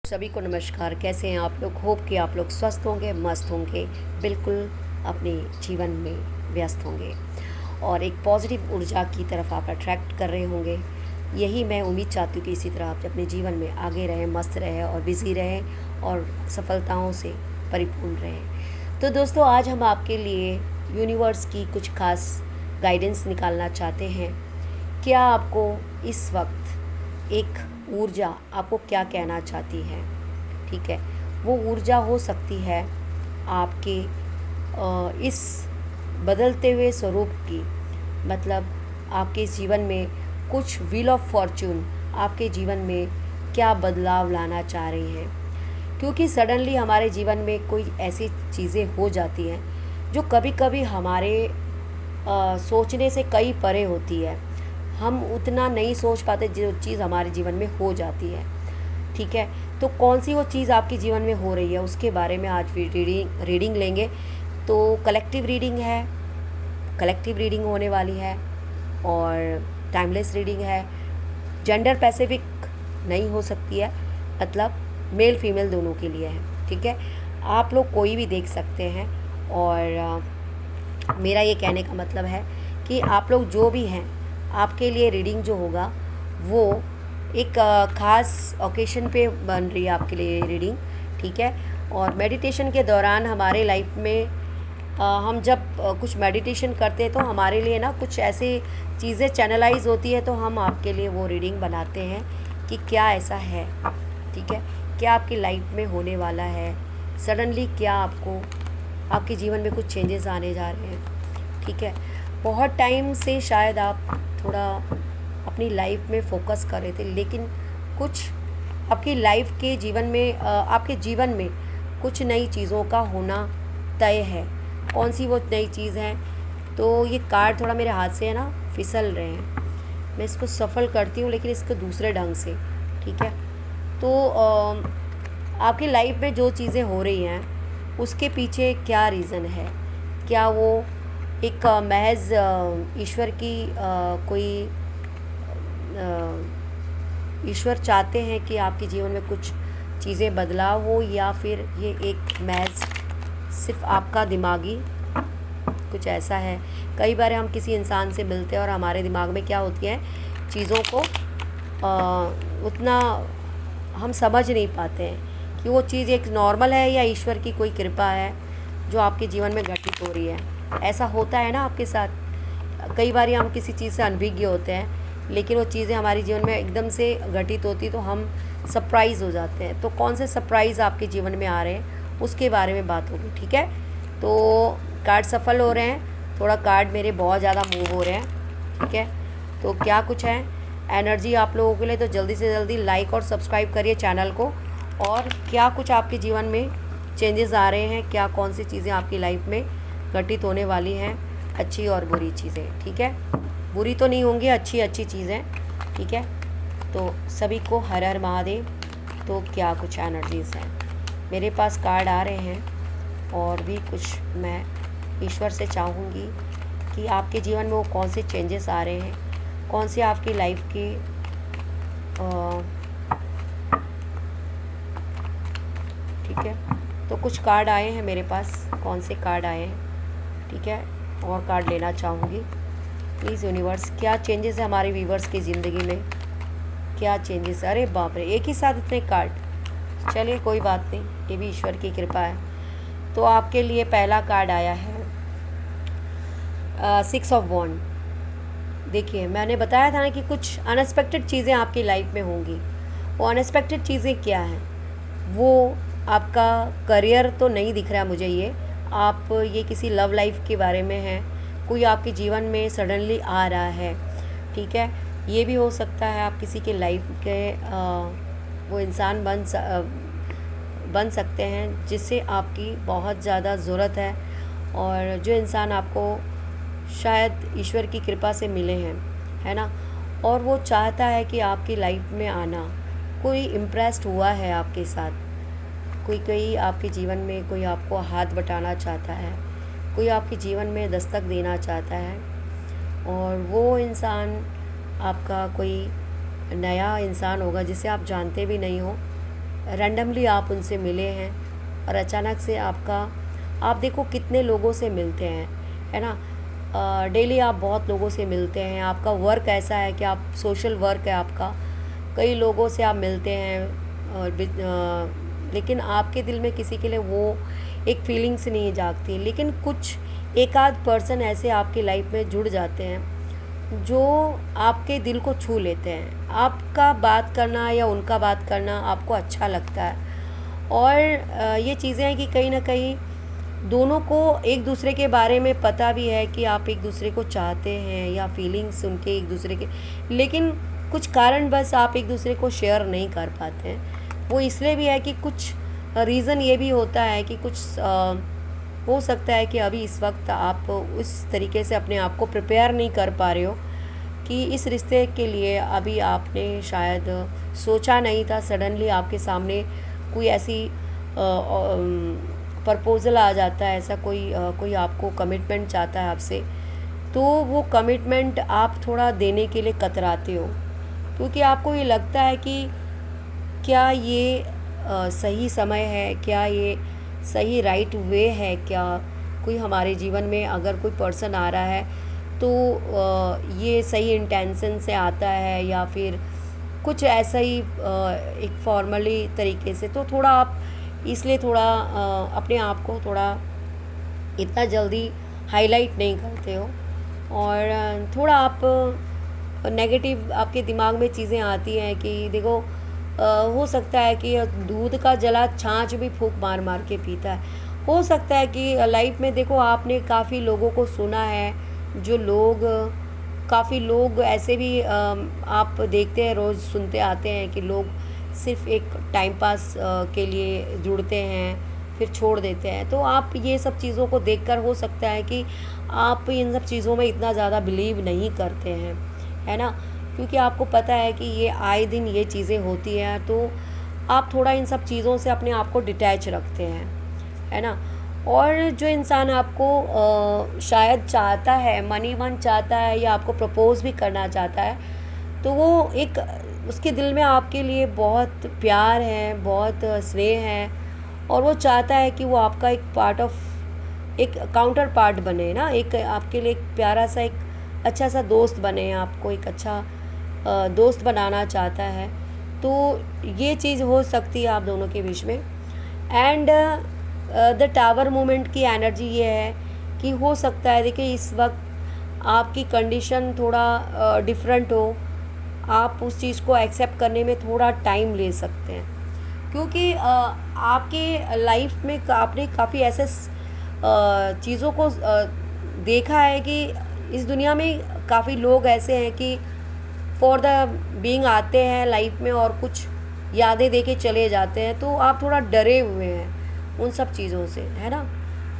सभी को नमस्कार। कैसे हैं आप लोग? होप कि आप लोग स्वस्थ होंगे, मस्त होंगे, बिल्कुल अपने जीवन में व्यस्त होंगे और एक पॉजिटिव ऊर्जा की तरफ आप अट्रैक्ट कर रहे होंगे। यही मैं उम्मीद चाहती हूँ कि इसी तरह आप अपने जीवन में आगे रहें, मस्त रहें और बिज़ी रहें और सफलताओं से परिपूर्ण रहें। तो दोस्तों, आज हम आपके लिए यूनिवर्स की कुछ खास गाइडेंस निकालना चाहते हैं। क्या आपको इस वक्त एक ऊर्जा आपको क्या कहना चाहती है? ठीक है, वो ऊर्जा हो सकती है आपके इस बदलते हुए स्वरूप की, मतलब आपके जीवन में कुछ व्हील ऑफ फॉर्चून आपके जीवन में क्या बदलाव लाना चाह रही हैं। क्योंकि सडनली हमारे जीवन में कोई ऐसी चीज़ें हो जाती हैं जो कभी कभी हमारे सोचने से कई परे होती है। हम उतना नहीं सोच पाते जो चीज़ हमारे जीवन में हो जाती है। ठीक है, तो कौन सी वो चीज़ आपके जीवन में हो रही है उसके बारे में आज रीडिंग लेंगे। तो कलेक्टिव रीडिंग है, कलेक्टिव रीडिंग होने वाली है और टाइमलेस रीडिंग है। जेंडर स्पेसिफिक नहीं हो सकती है, मतलब मेल फीमेल दोनों के लिए है। ठीक है, आप लोग कोई भी देख सकते हैं और मेरा ये कहने का मतलब है कि आप लोग जो भी हैं, आपके लिए रीडिंग जो होगा वो एक ख़ास ओकेशन पे बन रही है आपके लिए रीडिंग। ठीक है, और मेडिटेशन के दौरान हमारे लाइफ में हम जब कुछ मेडिटेशन करते हैं तो हमारे लिए ना कुछ ऐसी चीज़ें चैनलाइज होती है, तो हम आपके लिए वो रीडिंग बनाते हैं कि क्या ऐसा है। ठीक है, क्या आपकी लाइफ में होने वाला है, सडनली क्या आपको आपके जीवन में कुछ चेंजेस आने जा रहे हैं। ठीक है, बहुत टाइम से शायद आप थोड़ा अपनी लाइफ में फोकस कर रहे थे, लेकिन कुछ आपकी लाइफ के जीवन में आपके जीवन में कुछ नई चीज़ों का होना तय है। कौन सी वो नई चीज़ है? तो ये कार्ड थोड़ा मेरे हाथ से है ना फिसल रहे हैं, मैं इसको सफल करती हूँ लेकिन इसको दूसरे ढंग से। ठीक है, तो आपकी लाइफ में जो चीज़ें हो रही हैं उसके पीछे क्या रीज़न है? क्या वो एक महज ईश्वर की कोई ईश्वर चाहते हैं कि आपके जीवन में कुछ चीज़ें बदलाव हो, या फिर ये एक महज सिर्फ आपका दिमागी कुछ ऐसा है? कई बार हम किसी इंसान से मिलते हैं और हमारे दिमाग में क्या होती है चीज़ों को उतना हम समझ नहीं पाते हैं कि वो चीज़ एक नॉर्मल है या ईश्वर की कोई कृपा है जो आपके जीवन में घटित हो रही है। ऐसा होता है ना आपके साथ? कई बार हम किसी चीज़ से अनभिज्ञ होते हैं, लेकिन वो चीज़ें हमारे जीवन में एकदम से घटित होती तो हम सरप्राइज़ हो जाते हैं। तो कौन से सरप्राइज़ आपके जीवन में आ रहे हैं उसके बारे में बात होगी। ठीक है, तो कार्ड सफल हो रहे हैं, थोड़ा कार्ड मेरे बहुत ज़्यादा मूव हो रहे हैं। ठीक है, तो क्या कुछ है एनर्जी आप लोगों के लिए, तो जल्दी से जल्दी लाइक और सब्सक्राइब करिए चैनल को। और क्या कुछ आपके जीवन में चेंजेस आ रहे हैं, क्या कौन सी चीज़ें आपकी लाइफ में घटित होने वाली हैं, अच्छी और बुरी चीज़ें। ठीक है, बुरी तो नहीं होंगी, अच्छी अच्छी चीज़ें। ठीक है, तो सभी को हर हर महादेव। तो क्या कुछ एनर्जीज़ हैं मेरे पास, कार्ड आ रहे हैं और भी कुछ मैं ईश्वर से चाहूँगी कि आपके जीवन में वो कौन से चेंजेस आ रहे हैं, कौन से आपकी लाइफ के ठीक है, तो कुछ कार्ड आए हैं मेरे पास, कौन से कार्ड आए हैं। ठीक है, और कार्ड लेना चाहूँगी प्लीज़ यूनिवर्स। क्या चेंजेस है हमारे व्यूवर्स की ज़िंदगी में, क्या चेंजेस? अरे बाप रे, एक ही साथ इतने कार्ड। चलिए कोई बात नहीं, ये भी ईश्वर की कृपा है। तो आपके लिए पहला कार्ड आया है 6 ऑफ वॉन्ड। देखिए, मैंने बताया था ना कि कुछ अनएक्सपेक्टेड चीज़ें आपकी लाइफ में होंगी। वो अनएक्सपेक्टेड चीज़ें क्या हैं? वो आपका करियर तो नहीं दिख रहा है मुझे ये किसी लव लाइफ के बारे में है, कोई आपके जीवन में सडनली आ रहा है। ठीक है, ये भी हो सकता है आप किसी के लाइफ के वो इंसान बन सकते हैं जिससे आपकी बहुत ज़्यादा ज़रूरत है, और जो इंसान आपको शायद ईश्वर की कृपा से मिले हैं, है ना, और वो चाहता है कि आपकी लाइफ में आना। कोई इम्प्रेस्ड हुआ है आपके साथ, कोई आपके जीवन में कोई आपको हाथ बटाना चाहता है, कोई आपके जीवन में दस्तक देना चाहता है, और वो इंसान आपका कोई नया इंसान होगा जिसे आप जानते भी नहीं हो। रैंडमली आप उनसे मिले हैं और अचानक से आप देखो कितने लोगों से मिलते हैं, है ना। डेली आप बहुत लोगों से मिलते हैं, आपका वर्क ऐसा है कि आप सोशल वर्क है आपका, कई लोगों से आप मिलते हैं, लेकिन आपके दिल में किसी के लिए वो एक फीलिंग्स नहीं जागती। लेकिन कुछ एक आध पर्सन ऐसे आपकी लाइफ में जुड़ जाते हैं जो आपके दिल को छू लेते हैं। आपका बात करना या उनका बात करना आपको अच्छा लगता है, और ये चीज़ें हैं कि कहीं ना कहीं दोनों को एक दूसरे के बारे में पता भी है कि आप एक दूसरे को चाहते हैं या फीलिंग्स उनके एक दूसरे के, लेकिन कुछ कारण बस आप एक दूसरे को शेयर नहीं कर पाते हैं। वो इसलिए भी है कि कुछ रीज़न ये भी होता है कि कुछ हो सकता है कि अभी इस वक्त आप उस तरीके से अपने आप को प्रिपेयर नहीं कर पा रहे हो कि इस रिश्ते के लिए अभी आपने शायद सोचा नहीं था। सडनली आपके सामने कोई ऐसी प्रपोज़ल आ जाता है, ऐसा कोई आपको कमिटमेंट चाहता है आपसे, तो वो कमिटमेंट आप थोड़ा देने के लिए कतराते हो, क्योंकि आपको ये लगता है कि क्या ये सही समय है, क्या ये सही राइट वे है, क्या कोई हमारे जीवन में अगर कोई पर्सन आ रहा है तो ये सही इंटेंशन से आता है या फिर कुछ ऐसा ही एक फॉर्मली तरीके से। तो थोड़ा आप इसलिए थोड़ा अपने आप को थोड़ा इतना जल्दी हाईलाइट नहीं करते हो, और थोड़ा आप नेगेटिव आपके दिमाग में चीज़ें आती हैं कि देखो हो सकता है कि दूध का जला छाछ भी फूंक मार मार के पीता है। हो सकता है कि लाइफ में देखो आपने काफ़ी लोगों को सुना है, जो लोग काफ़ी लोग ऐसे भी आप देखते हैं, रोज़ सुनते आते हैं कि लोग सिर्फ एक टाइम पास के लिए जुड़ते हैं फिर छोड़ देते हैं। तो आप ये सब चीज़ों को देखकर हो सकता है कि आप इन सब चीज़ों में इतना ज़्यादा बिलीव नहीं करते हैं, है ना, क्योंकि आपको पता है कि ये आए दिन ये चीज़ें होती हैं, तो आप थोड़ा इन सब चीज़ों से अपने आप को डिटैच रखते हैं, है ना। और जो इंसान आपको शायद चाहता है, मन ही मन चाहता है या आपको प्रपोज़ भी करना चाहता है, तो वो एक उसके दिल में आपके लिए बहुत प्यार है, बहुत स्नेह है, और वो चाहता है कि वो आपका एक पार्ट ऑफ एक काउंटर पार्ट बने ना, एक आपके लिए एक प्यारा सा एक अच्छा सा दोस्त बने, आपको एक अच्छा दोस्त बनाना चाहता है। तो ये चीज़ हो सकती है आप दोनों के बीच में। एंड द टावर मोमेंट की एनर्जी ये है कि हो सकता है, देखिए इस वक्त आपकी कंडीशन थोड़ा डिफरेंट हो, आप उस चीज़ को एक्सेप्ट करने में थोड़ा टाइम ले सकते हैं, क्योंकि आपके लाइफ में आपने काफ़ी ऐसे चीज़ों को देखा है कि इस दुनिया में काफ़ी लोग ऐसे हैं कि फॉर द बीइंग आते हैं लाइफ में और कुछ यादें दे के चले जाते हैं। तो आप थोड़ा डरे हुए हैं उन सब चीज़ों से, है ना।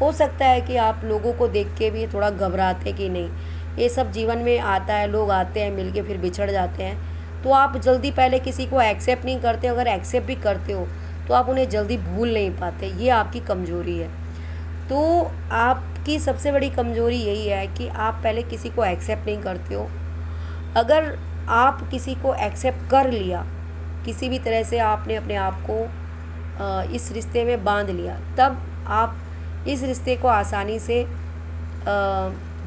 हो सकता है कि आप लोगों को देख के भी थोड़ा घबराते कि नहीं, ये सब जीवन में आता है, लोग आते हैं मिलके फिर बिछड़ जाते हैं, तो आप जल्दी पहले किसी को एक्सेप्ट नहीं करते। अगर एक्सेप्ट भी करते हो तो आप उन्हें जल्दी भूल नहीं पाते, ये आपकी कमज़ोरी है। तो आपकी सबसे बड़ी कमज़ोरी यही है कि आप पहले किसी को एक्सेप्ट नहीं करते हो। अगर आप किसी को एक्सेप्ट कर लिया, किसी भी तरह से आपने अपने आप को इस रिश्ते में बांध लिया, तब आप इस रिश्ते को आसानी से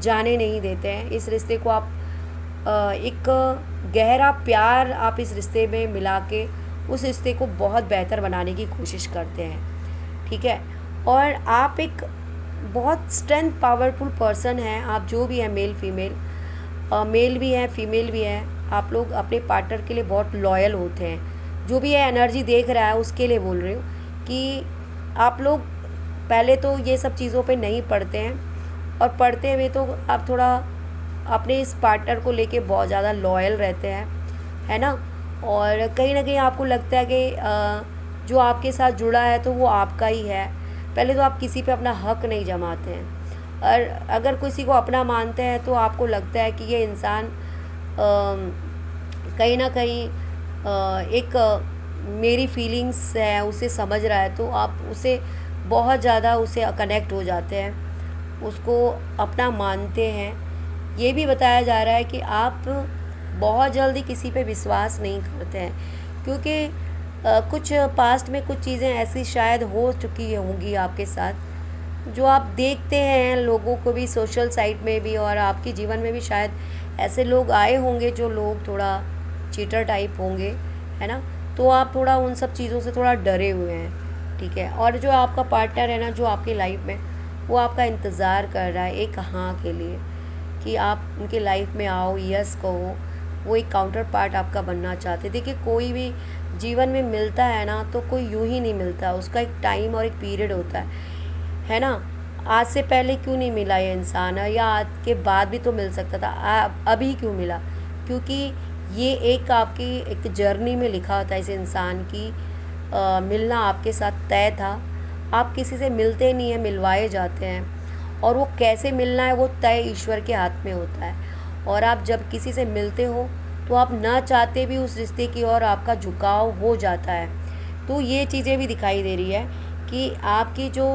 जाने नहीं देते हैं। इस रिश्ते को आप एक गहरा प्यार आप इस रिश्ते में मिला के उस रिश्ते को बहुत बेहतर बनाने की कोशिश करते हैं, ठीक है। और आप एक बहुत स्ट्रेंथ पावरफुल पर्सन हैं, आप जो भी हैं, मेल फीमेल, मेल भी हैं फीमेल भी हैं, आप लोग अपने पार्टनर के लिए बहुत लॉयल होते हैं। जो भी है एनर्जी देख रहा है उसके लिए बोल रही हूँ कि आप लोग पहले तो ये सब चीज़ों पे नहीं पढ़ते हैं, और पढ़ते हुए तो आप थोड़ा अपने इस पार्टनर को लेके बहुत ज़्यादा लॉयल रहते हैं, है ना। और कहीं ना कहीं आपको लगता है कि जो आपके साथ जुड़ा है तो वो आपका ही है। पहले तो आप किसी पे अपना हक नहीं जमाते हैं, और अगर किसी को अपना मानते हैं तो आपको लगता है कि ये इंसान कहीं ना कहीं एक मेरी फीलिंग्स है उसे समझ रहा है, तो आप उसे बहुत ज़्यादा उसे कनेक्ट हो जाते हैं, उसको अपना मानते हैं। ये भी बताया जा रहा है कि आप बहुत जल्दी किसी पे विश्वास नहीं करते हैं, क्योंकि कुछ पास्ट में कुछ चीज़ें ऐसी शायद हो चुकी होंगी आपके साथ, जो आप देखते हैं लोगों को भी सोशल साइट में भी, और आपके जीवन में भी शायद ऐसे लोग आए होंगे जो लोग थोड़ा चीटर टाइप होंगे, है ना। तो आप थोड़ा उन सब चीज़ों से थोड़ा डरे हुए हैं, ठीक है। और जो आपका पार्टनर है ना, जो आपकी लाइफ में, वो आपका इंतज़ार कर रहा है एक हाँ के लिए, कि आप उनकी लाइफ में आओ, यस कहो। वो एक काउंटर पार्ट आपका बनना चाहते। देखिए, कोई भी जीवन में मिलता है ना, तो कोई यूं ही नहीं मिलता, उसका एक टाइम और एक पीरियड होता है ना। आज से पहले क्यों नहीं मिला ये इंसान, या आज के बाद भी तो मिल सकता था, अभी क्यों मिला? क्योंकि ये एक आपकी एक जर्नी में लिखा होता है इस इंसान की, मिलना आपके साथ तय था। आप किसी से मिलते नहीं हैं, मिलवाए जाते हैं, और वो कैसे मिलना है वो तय ईश्वर के हाथ में होता है। और आप जब किसी से मिलते हो तो आप ना चाहते भी उस रिश्ते की ओर आपका झुकाव हो जाता है। तो ये चीज़ें भी दिखाई दे रही है कि आपकी जो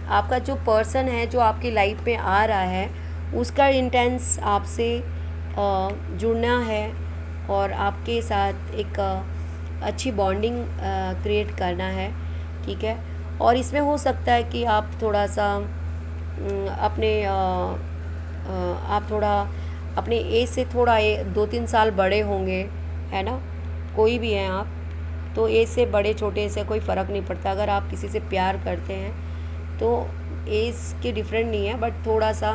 आपका जो पर्सन है जो आपकी लाइफ में आ रहा है, उसका इंटेंस आपसे जुड़ना है और आपके साथ एक अच्छी बॉन्डिंग क्रिएट करना है, ठीक है। और इसमें हो सकता है कि आप थोड़ा सा अपने आप थोड़ा अपने एज से थोड़ा 2-3 साल बड़े होंगे, है ना। कोई भी हैं आप, तो एज से बड़े छोटे से कोई फ़र्क नहीं पड़ता। अगर आप किसी से प्यार करते हैं तो एज के डिफरेंट नहीं है, बट थोड़ा सा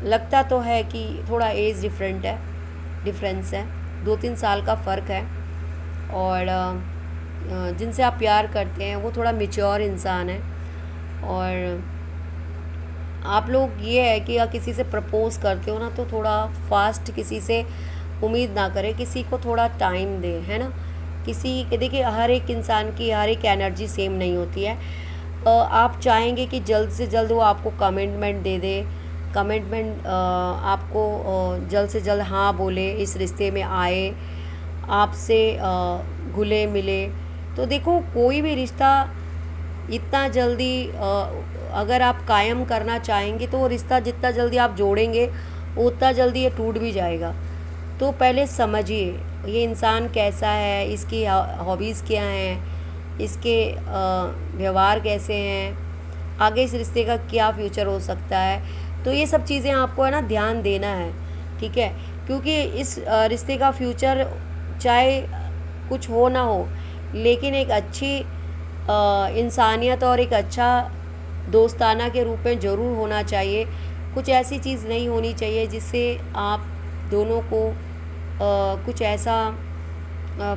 लगता तो है कि थोड़ा एज डिफरेंस है, 2-3 साल का फ़र्क है। और जिनसे आप प्यार करते हैं वो थोड़ा मैच्योर इंसान है। और आप लोग ये है कि अगर किसी से प्रपोज़ करते हो ना, तो थोड़ा फास्ट किसी से उम्मीद ना करें, किसी को थोड़ा टाइम दें, है ना। देखिए, हर एक इंसान की हर एक एनर्जी सेम नहीं होती है। आप चाहेंगे कि जल्द से जल्द वो आपको कमिटमेंट दे दे, आपको जल्द से जल्द हाँ बोले, इस रिश्ते में आए, आपसे घुले मिले। तो देखो, कोई भी रिश्ता इतना जल्दी अगर आप कायम करना चाहेंगे तो वो रिश्ता जितना जल्दी आप जोड़ेंगे उतना जल्दी ये टूट भी जाएगा। तो पहले समझिए ये इंसान कैसा है, इसकी हॉबीज़ क्या हैं, इसके व्यवहार कैसे हैं, आगे इस रिश्ते का क्या फ्यूचर हो सकता है। तो ये सब चीज़ें आपको है ना ध्यान देना है, ठीक है। क्योंकि इस रिश्ते का फ्यूचर चाहे कुछ हो ना हो, लेकिन एक अच्छी इंसानियत और एक अच्छा दोस्ताना के रूप में ज़रूर होना चाहिए। कुछ ऐसी चीज़ नहीं होनी चाहिए जिससे आप दोनों को कुछ ऐसा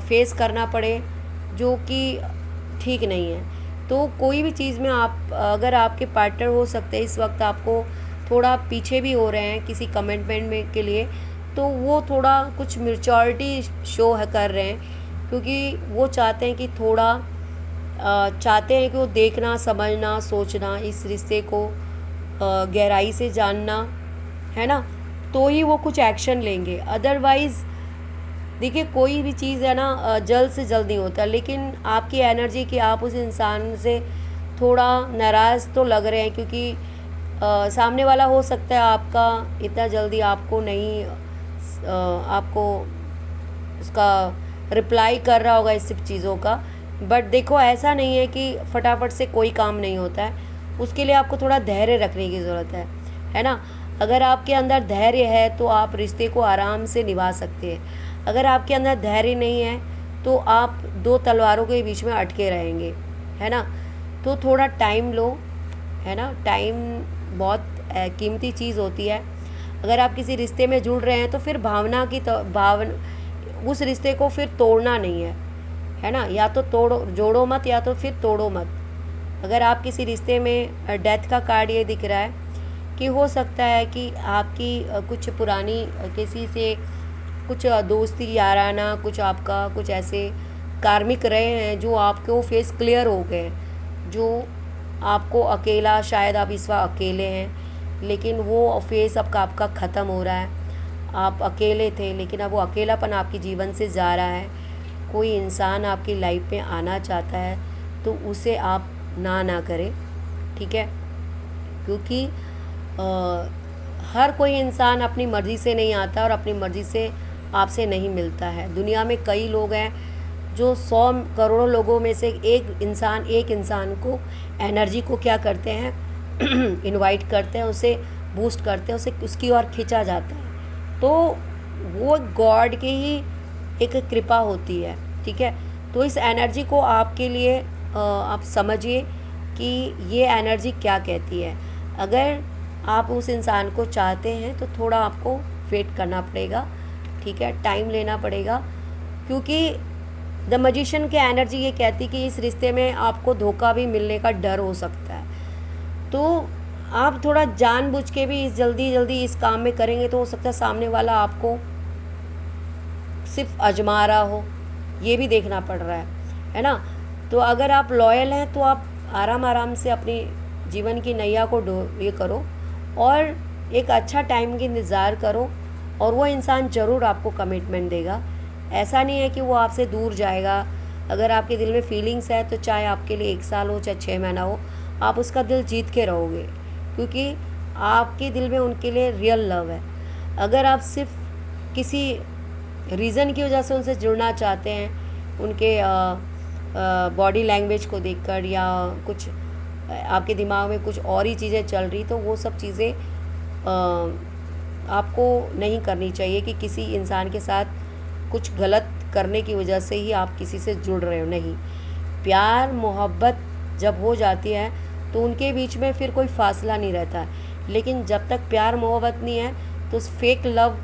फेस करना पड़े जो कि ठीक नहीं है। तो कोई भी चीज़ में आप अगर आपके पार्टनर हो सकते हैं इस वक्त आपको थोड़ा पीछे भी हो रहे हैं किसी कमिटमेंट में के लिए, तो वो थोड़ा कुछ मैच्योरिटी शो कर रहे हैं, क्योंकि वो चाहते हैं कि थोड़ा चाहते हैं कि वो देखना, समझना, सोचना, इस रिश्ते को गहराई से जानना, है ना। तो ही वो कुछ एक्शन लेंगे। अदरवाइज़ देखिए, कोई भी चीज़ है ना जल्द से जल्द नहीं होता, लेकिन आपकी एनर्जी कि आप उस इंसान से थोड़ा नाराज़ तो लग रहे हैं, क्योंकि सामने वाला हो सकता है आपका इतना जल्दी आपको नहीं आपको उसका रिप्लाई कर रहा होगा इस सब चीज़ों का। बट देखो, ऐसा नहीं है कि फटाफट से कोई काम नहीं होता है, उसके लिए आपको थोड़ा धैर्य रखने की ज़रूरत है ना। अगर आपके अंदर धैर्य है तो आप रिश्ते को आराम से निभा सकते हैं। अगर आपके अंदर धैर्य नहीं है तो आप दो तलवारों के बीच में अटके रहेंगे, है ना। तो थोड़ा टाइम लो, है ना। टाइम बहुत कीमती चीज़ होती है। अगर आप किसी रिश्ते में जुड़ रहे हैं तो फिर उस रिश्ते को फिर तोड़ना नहीं है ना। या तो जोड़ो मत, या तो फिर तोड़ो मत। अगर आप किसी रिश्ते में डेथ का कार्ड ये दिख रहा है कि हो सकता है कि आपकी कुछ पुरानी किसी से कुछ दोस्ती याराना, कुछ आपका कुछ ऐसे कार्मिक रहे हैं जो आपको फेस क्लियर हो गए, जो आपको अकेला, शायद आप इस वक्त अकेले हैं, लेकिन वो फेस अब आपका ख़त्म हो रहा है। आप अकेले थे लेकिन अब वो अकेलापन आपके जीवन से जा रहा है। कोई इंसान आपकी लाइफ में आना चाहता है तो उसे आप ना करें, ठीक है। क्योंकि हर कोई इंसान अपनी मर्ज़ी से नहीं आता और अपनी मर्ज़ी से आपसे नहीं मिलता है। दुनिया में कई लोग हैं जो 100 करोड़ों लोगों में से एक इंसान को एनर्जी को क्या करते हैं इनवाइट करते हैं, उसे बूस्ट करते हैं, उसे उसकी ओर खींचा जाता है। तो वो गॉड की ही एक कृपा होती है, ठीक है। तो इस एनर्जी को आपके लिए आप समझिए कि ये एनर्जी क्या कहती है। अगर आप उस इंसान को चाहते हैं तो थोड़ा आपको वेट करना पड़ेगा, ठीक है, टाइम लेना पड़ेगा, क्योंकि द मैजिशियन की एनर्जी ये कहती कि इस रिश्ते में आपको धोखा भी मिलने का डर हो सकता है। तो आप थोड़ा जानबूझ के भी जल्दी इस काम में करेंगे तो हो सकता है सामने वाला आपको सिर्फ आजमा रहा हो, ये भी देखना पड़ रहा है ना। तो अगर आप लॉयल हैं तो आप आराम से अपनी जीवन की नैया को ये करो और एक अच्छा टाइम की इंतज़ार करो, और वो इंसान ज़रूर आपको कमिटमेंट देगा। ऐसा नहीं है कि वो आपसे दूर जाएगा। अगर आपके दिल में फीलिंग्स है तो चाहे आपके लिए 1 साल हो चाहे 6 महीना हो, आप उसका दिल जीत के रहोगे, क्योंकि आपके दिल में उनके लिए रियल लव है। अगर आप सिर्फ किसी रीज़न की वजह से उनसे जुड़ना चाहते हैं, उनके बॉडी लैंग्वेज को देखकर या कुछ आपके दिमाग में कुछ और ही चीज़ें चल रही, तो वो सब चीज़ें आपको नहीं करनी चाहिए कि किसी इंसान के साथ कुछ गलत करने की वजह से ही आप किसी से जुड़ रहे हो। नहीं, प्यार मोहब्बत जब हो जाती है तो उनके बीच में फिर कोई फासला नहीं रहता, लेकिन जब तक प्यार मोहब्बत नहीं है तो फेक लव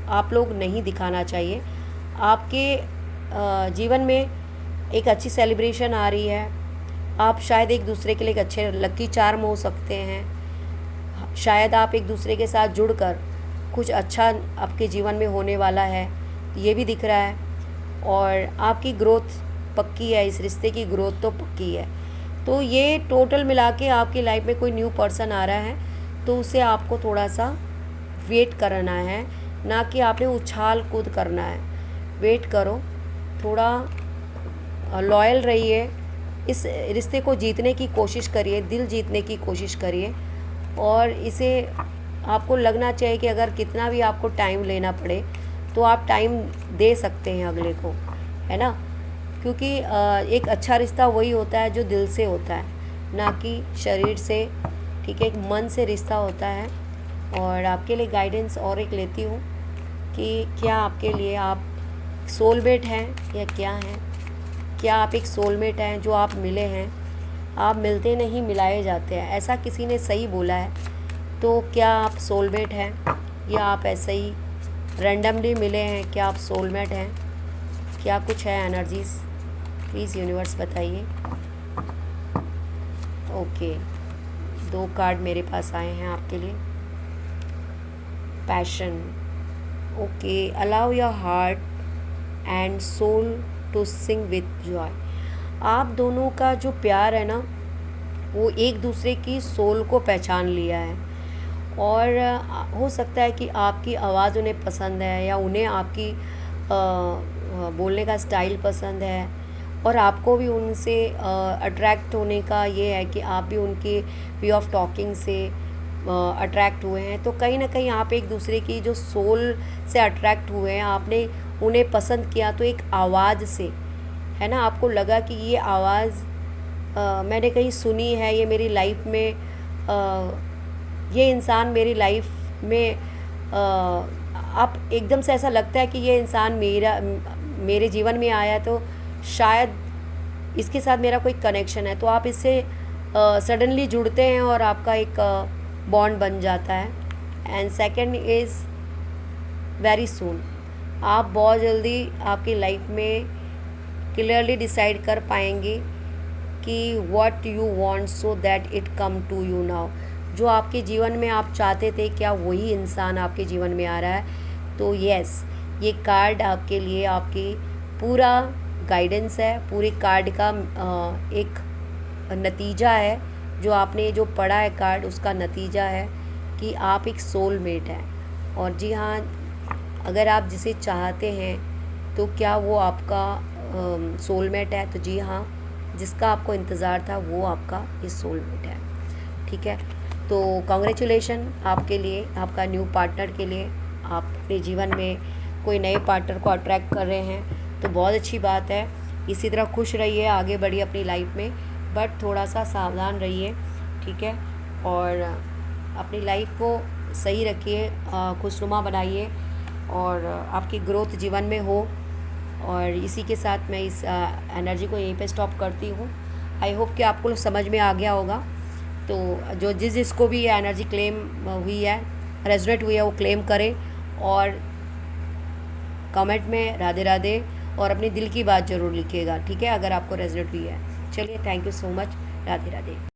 आप लोग नहीं दिखाना चाहिए। आपके जीवन में एक अच्छी सेलिब्रेशन आ रही है, आप शायद एक दूसरे के लिए एक अच्छे लकी चार्म हो सकते हैं, शायद आप एक दूसरे के साथ जुड़कर कुछ अच्छा आपके जीवन में होने वाला है, ये भी दिख रहा है। और आपकी ग्रोथ पक्की है, इस रिश्ते की ग्रोथ तो पक्की है। तो ये टोटल मिला के आपकी लाइफ में कोई न्यू पर्सन आ रहा है तो उसे आपको थोड़ा सा वेट करना है, ना कि आपने उछाल कूद करना है। वेट करो, थोड़ा लॉयल रहिए, इस रिश्ते को जीतने की कोशिश करिए, दिल जीतने की कोशिश करिए, और इसे आपको लगना चाहिए कि अगर कितना भी आपको टाइम लेना पड़े तो आप टाइम दे सकते हैं अगले को, है ना। क्योंकि एक अच्छा रिश्ता वही होता है जो दिल से होता है, ना कि शरीर से, ठीक है, एक मन से रिश्ता होता है। और आपके लिए गाइडेंस और एक लेती हूँ कि क्या आपके लिए आप सोलमेट हैं या क्या हैं। क्या आप एक सोलमेट हैं जो आप मिले हैं? आप मिलते नहीं, मिलाए जाते हैं, ऐसा किसी ने सही बोला है। तो क्या आप सोलमेट हैं या आप ऐसे ही रैंडमली मिले हैं? क्या आप सोलमेट हैं? क्या कुछ है एनर्जीज़? प्लीज़ यूनिवर्स बताइए। ओके, 2 कार्ड मेरे पास आए हैं आपके लिए। Passion, okay, allow your heart and soul to sing with joy. आप दोनों का जो प्यार है ना, वो एक दूसरे की सोल को पहचान लिया है, और हो सकता है कि आपकी आवाज़ उन्हें पसंद है या उन्हें आपकी बोलने का स्टाइल पसंद है, और आपको भी उनसे अट्रैक्ट होने का ये है कि आप भी उनके वे ऑफ टॉकिंग से अट्रैक्ट हुए हैं। तो कहीं ना कहीं आप एक दूसरे की जो सोल से अट्रैक्ट हुए हैं, आपने उन्हें पसंद किया तो एक आवाज़ से, है ना, आपको लगा कि ये आवाज़ मैंने कहीं सुनी है, ये मेरी लाइफ में ये इंसान मेरी लाइफ में आप एकदम से ऐसा लगता है कि ये इंसान मेरे जीवन में आया तो शायद इसके साथ मेरा कोई कनेक्शन है। तो आप इससे सडनली जुड़ते हैं और आपका एक बॉन्ड बन जाता है। And second is very soon, आप बहुत जल्दी आपकी लाइफ में क्लियरली डिसाइड कर पाएंगे कि what you want so that it come to you now. जो आपके जीवन में आप चाहते थे, क्या वही इंसान आपके जीवन में आ रहा है? तो यस, ये कार्ड आपके लिए आपकी पूरा गाइडेंस है, पूरे कार्ड का एक नतीजा है, जो आपने जो पढ़ा है कार्ड उसका नतीजा है कि आप एक सोलमेट हैं। और जी हाँ, अगर आप जिसे चाहते हैं तो क्या वो आपका सोलमेट है? तो जी हाँ, जिसका आपको इंतज़ार था वो आपका ये सोलमेट है, ठीक है। तो कॉन्ग्रेचुलेशन आपके लिए, आपका न्यू पार्टनर के लिए। आप अपने जीवन में कोई नए पार्टनर को अट्रैक्ट कर रहे हैं तो बहुत अच्छी बात है। इसी तरह खुश रहिए, आगे बढ़िए अपनी लाइफ में, बट थोड़ा सा सावधान रहिए, ठीक है। और अपनी लाइफ को सही रखिए, खुशनुमा बनाइए, और आपकी ग्रोथ जीवन में हो। और इसी के साथ मैं इस एनर्जी को यहीं पे स्टॉप करती हूँ। आई होप कि आपको समझ में आ गया होगा। तो जो जिसको भी ये एनर्जी क्लेम हुई है, रेजोनेट हुई है, वो क्लेम करें, और कमेंट में राधे राधे और अपनी दिल की बात ज़रूर लिखिएगा, ठीक है, अगर आपको रेजोनेट हुई है। चलिए, thank you so much. Radhe Radhe.